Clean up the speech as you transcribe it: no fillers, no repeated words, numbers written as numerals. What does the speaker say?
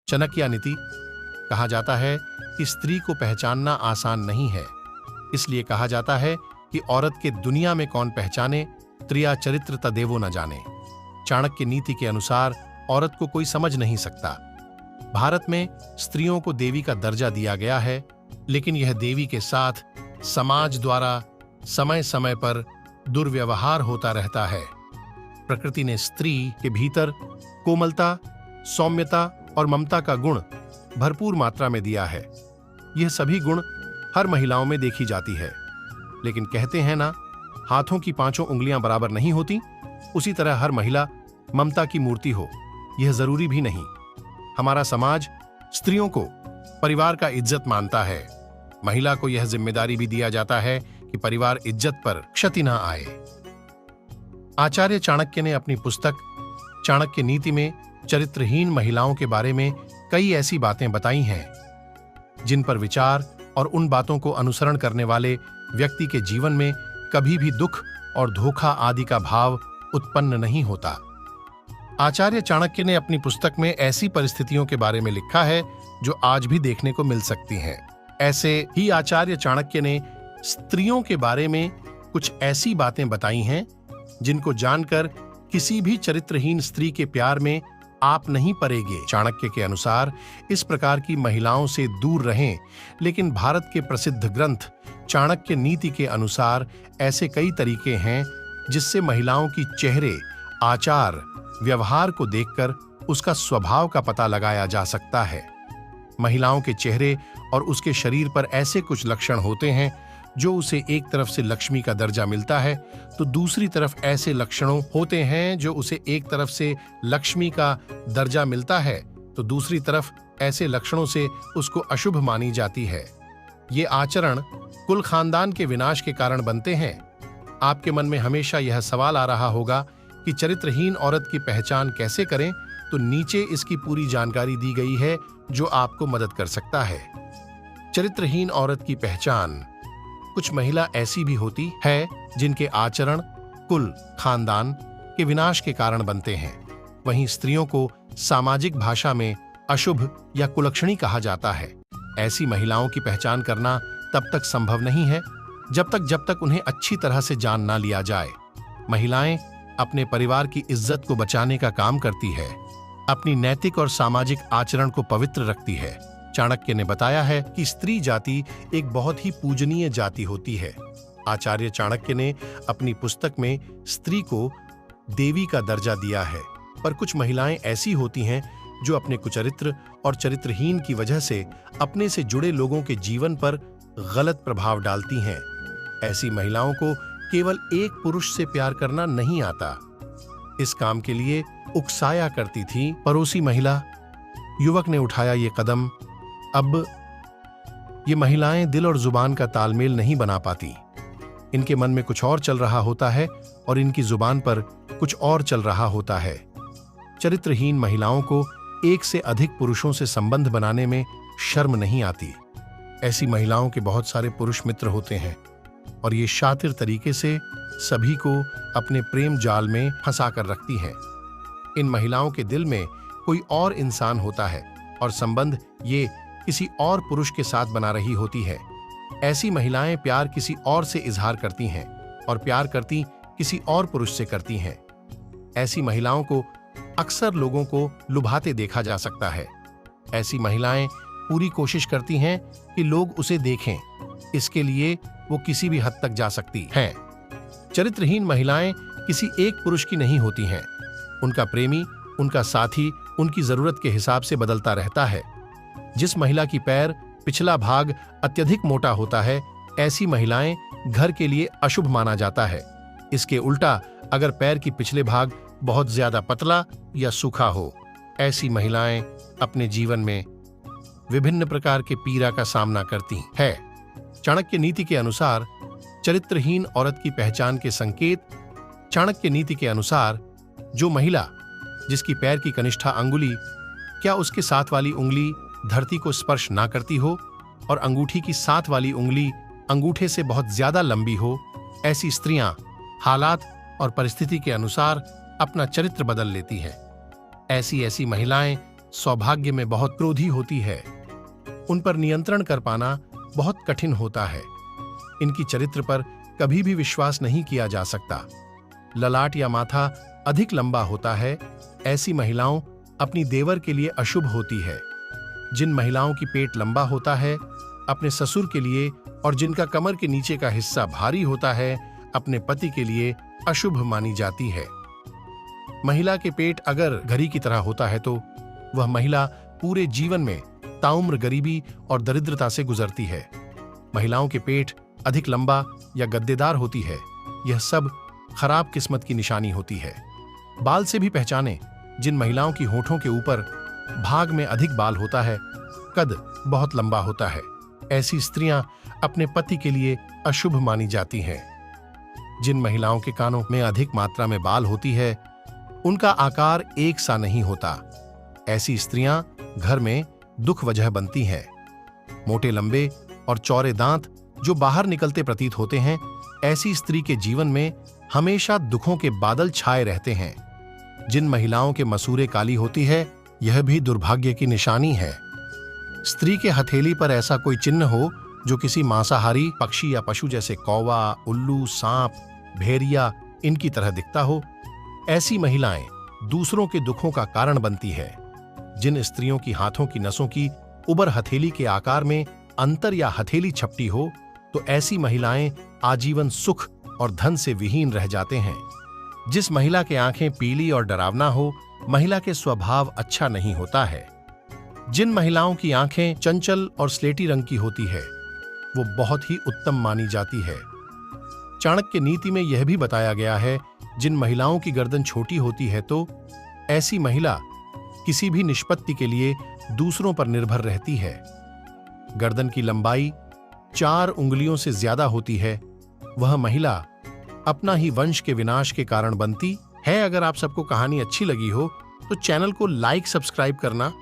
चाणक्य नीति। कहा जाता है कि स्त्री को पहचानना आसान नहीं है, इसलिए कहा जाता है कि औरत के दुनिया में कौन पहचाने, त्रिया चरित्र तदेवो न जाने। चाणक्य नीति के अनुसार औरत को कोई समझ नहीं सकता। भारत में स्त्रियों को देवी का दर्जा दिया गया है, लेकिन यह देवी के साथ समाज द्वारा समय समय पर दुर्व्यवहार होता रहता है। प्रकृति ने स्त्री के भीतर कोमलता, सौम्यता और ममता का गुण भरपूर मात्रा में दिया है। यह सभी गुण हर महिलाओं में देखी जाती है, लेकिन कहते हैं ना, हाथों की पांचों उंगलियां बराबर नहीं होती, उसी तरह हर महिला ममता की मूर्ति हो, यह जरूरी भी नहीं। हमारा समाज स्त्रियों को परिवार का इज्जत मानता है। महिला को यह जिम्मेदारी भी दिया जाता है कि परिवार इज्जत पर क्षति न आए। आचार्य चाणक्य ने अपनी पुस्तक चाणक्य नीति में चरित्रहीन महिलाओं के बारे में कई ऐसी बातें बताई हैं जिन पर विचार और उन बातों को अनुसरण करने वाले व्यक्ति के जीवन में कभी भी दुख और धोखा आदि का भाव उत्पन्न नहीं होता। आचार्य चाणक्य ने अपनी पुस्तक में ऐसी परिस्थितियों के बारे में लिखा है जो आज भी देखने को मिल सकती हैं। ऐसे ही आचार्य चाणक्य ने स्त्रियों के बारे में कुछ ऐसी बातें बताई हैं जिनको जानकर किसी भी चरित्रहीन स्त्री के प्यार में आप नहीं पड़ेंगे। चाणक्य के अनुसार इस प्रकार की महिलाओं से दूर रहें, लेकिन भारत के प्रसिद्ध ग्रंथ चाणक्य नीति के अनुसार ऐसे कई तरीके हैं जिससे महिलाओं की चेहरे, आचार, व्यवहार को देखकर उसका स्वभाव का पता लगाया जा सकता है। महिलाओं के चेहरे और उसके शरीर पर ऐसे कुछ लक्षण होते हैं जो उसे एक तरफ से लक्ष्मी का दर्जा मिलता है, तो दूसरी तरफ ऐसे लक्षणों होते हैं जो उसे एक तरफ से लक्ष्मी का दर्जा मिलता है, तो दूसरी तरफ ऐसे लक्षणों से उसको अशुभ मानी जाती है। ये आचरण कुल खानदान के विनाश के कारण बनते हैं। आपके मन में हमेशा यह सवाल आ रहा होगा कि चरित्रहीन औरत की पहचान कैसे करें, तो नीचे इसकी पूरी जानकारी दी गई है जो आपको मदद कर सकता है। चरित्रहीन औरत की पहचान। कुछ महिला ऐसी भी होती है जिनके आचरण कुल खानदान के विनाश के कारण बनते हैं। वहीं स्त्रियों को सामाजिक भाषा में अशुभ या कुलक्षणी कहा जाता है। ऐसी महिलाओं की पहचान करना तब तक संभव नहीं है जब तक उन्हें अच्छी तरह से जान ना लिया जाए। महिलाएं अपने परिवार की इज्जत को बचाने का काम करती है, अपनी नैतिक और सामाजिक आचरण को पवित्र रखती है। चाणक्य ने बताया है कि स्त्री जाति एक बहुत ही पूजनीय जाति होती है। आचार्य चाणक्य ने अपनी पुस्तक में स्त्री को देवी का दर्जा दिया है, पर कुछ महिलाएं ऐसी होती हैं जो अपने कुचरित्र और चरित्रहीन की वजह से अपने से जुड़े लोगों के जीवन पर गलत प्रभाव डालती हैं। ऐसी महिलाओं को केवल एक पुरुष से प्यार करना नहीं आता, इस काम के लिए उकसाया करती थी पड़ोसी महिला। युवक ने उठाया ये कदम। अब ये महिलाएं दिल और जुबान का तालमेल नहीं बना पाती। इनके मन में कुछ और चल रहा होता है और इनकी जुबान पर कुछ और चल रहा होता है। चरित्रहीन महिलाओं को एक से अधिक पुरुषों से संबंध बनाने में शर्म नहीं आती। ऐसी महिलाओं के बहुत सारे पुरुष मित्र होते हैं और ये शातिर तरीके से सभी को अपने प्रेम जाल में फंसा कर रखती हैं। इन महिलाओं के दिल में कोई और इंसान होता है और संबंध ये किसी और पुरुष के साथ बना रही होती है। ऐसी महिलाएं प्यार किसी और से इजहार करती हैं और प्यार करती किसी और पुरुष से करती हैं। ऐसी महिलाओं को अक्सर लोगों को लुभाते देखा जा सकता है। ऐसी महिलाएं पूरी कोशिश करती हैं कि लोग उसे देखें, इसके लिए वो किसी भी हद तक जा सकती हैं। चरित्रहीन महिलाएं किसी एक पुरुष की नहीं होती हैं। उनका प्रेमी, उनका साथी उनकी जरूरत के हिसाब से बदलता रहता है। जिस महिला की पैर पिछला भाग अत्यधिक मोटा होता है, ऐसी महिलाएं घर के लिए अशुभ माना जाता है। इसके उल्टा अगर पैर की पिछले भाग बहुत ज्यादा पतला या सूखा हो, ऐसी महिलाएं अपने जीवन में विभिन्न प्रकार के पीड़ा का सामना करती हैं। चाणक्य नीति के अनुसार चरित्रहीन औरत की पहचान के संकेत। चाणक्य नीति के अनुसार जो महिला जिसकी पैर की कनिष्ठा अंगुली क्या उसके साथ वाली उंगली धरती को स्पर्श ना करती हो और अंगूठी की साथ वाली उंगली अंगूठे से बहुत ज्यादा लंबी हो, ऐसी स्त्रियां हालात और परिस्थिति के अनुसार अपना चरित्र बदल लेती हैं। ऐसी महिलाएं सौभाग्य में बहुत क्रोधी होती है। उन पर नियंत्रण कर पाना बहुत कठिन होता है। इनकी चरित्र पर कभी भी विश्वास नहीं किया जा सकता। ललाट या माथा अधिक लंबा होता है। ऐसी महिलाओं अपनी देवर के लिए अशुभ होती है। जिन महिलाओं की पेट लंबा होता है अपने ससुर के लिए, और जिनका कमर के नीचे का हिस्सा भारी होता है अपने पति के लिए अशुभ मानी जाती है। महिला के पेट अगर घड़ी की तरह होता है तो वह महिला पूरे जीवन में ताउम्र गरीबी और दरिद्रता से गुजरती है। महिलाओं के पेट अधिक लंबा या गद्देदार होती है, यह सब खराब किस्मत की निशानी होती है। बाल से भी पहचानें। जिन महिलाओं की होठों के ऊपर भाग में अधिक बाल होता है, कद बहुत लंबा होता है, ऐसी स्त्रियां अपने पति के लिए अशुभ मानी जाती हैं। जिन महिलाओं के कानों में अधिक मात्रा में बाल होती है, उनका आकार एक सा नहीं होता। ऐसी स्त्रियां घर में दुख वजह बनती हैं। मोटे लंबे और चौड़े दांत जो बाहर निकलते प्रतीत होते हैं, ऐसी स्त्री के जीवन में हमेशा दुखों के बादल छाए रहते हैं। जिन महिलाओं के मसूरे काली होती है, यह भी दुर्भाग्य की निशानी है। स्त्री के हथेली पर ऐसा कोई चिन्ह हो जो किसी मांसाहारी पक्षी या पशु जैसे कौवा, उल्लू, सांप, भेड़िया इनकी तरह दिखता हो, ऐसी महिलाएं दूसरों के दुखों का कारण बनती है। जिन स्त्रियों की हाथों की नसों की उबर हथेली के आकार में अंतर या हथेली छपटी हो, तो ऐसी महिलाएं आजीवन सुख और धन से विहीन रह जाते हैं। जिस महिला के आंखें पीली और डरावना हो, महिला के स्वभाव अच्छा नहीं होता है। जिन महिलाओं की आंखें चंचल और स्लेटी रंग की होती है, वो बहुत ही उत्तम मानी जाती है। चाणक्य नीति में यह भी बताया गया है, जिन महिलाओं की गर्दन छोटी होती है तो ऐसी महिला किसी भी निष्पत्ति के लिए दूसरों पर निर्भर रहती है। गर्दन की लंबाई 4 उंगलियों से ज्यादा होती है, वह महिला अपना ही वंश के विनाश के कारण बनती है। अगर आप सबको कहानी अच्छी लगी हो तो चैनल को लाइक, सब्सक्राइब करना